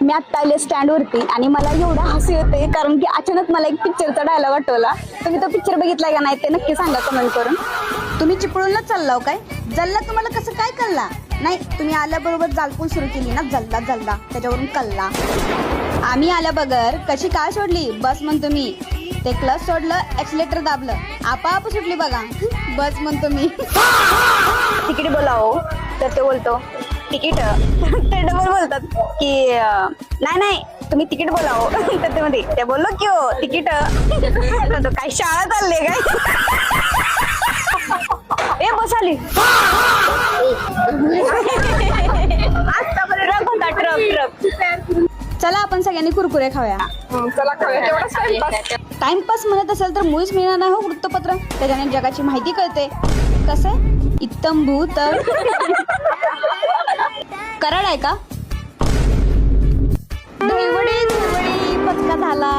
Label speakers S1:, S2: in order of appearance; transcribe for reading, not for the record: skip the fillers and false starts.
S1: मी आत्ता आले स्टँड वरती आणि मला एवढा हसू येते कारण की अचानक मला एक पिक्चरचा डायलॉग आठवला. तुम्ही तो पिक्चर बघितलाय का नाही ते नक्की सांगा कमेंट करून.
S2: तुम्ही चिपळूणला चाललाव काय? जल्ला तुम्हाला कसं काय कळला? नाही, तुम्ही आल्याबरोबर जालपूल सुरू केली ना, जल्ला जल्ला, त्याच्यावरून कल्ला. आम्ही आल्या बगर कशी काय सोडली बस म्हणतो मी. ते क्लच सोडलं, एक्सिलेटर दाबलं, आपाप सुटली बघा बस म्हणतो मी.
S1: तिकीट बोलाव तर ते बोलतो तिकीट. ते डबल बोलतात की नाही नाही तुम्ही तिकीट बोलाव तर ते मध्ये ते बोललो की हो तिकीट. काय शाळा चालले काय? ए बस आली. ट्रक होता ट्रक.
S2: चला आपण सगळ्यांनी कुरकुरे खाऊया. टाइमपास म्हणत असेल तर मुळीच मिळणार नाही हो वृत्तपत्र. त्याच्याने जगाची माहिती कळते. कसं इत्तम भूत कराड आहे का? धैवडी धैवडी पचका झाला.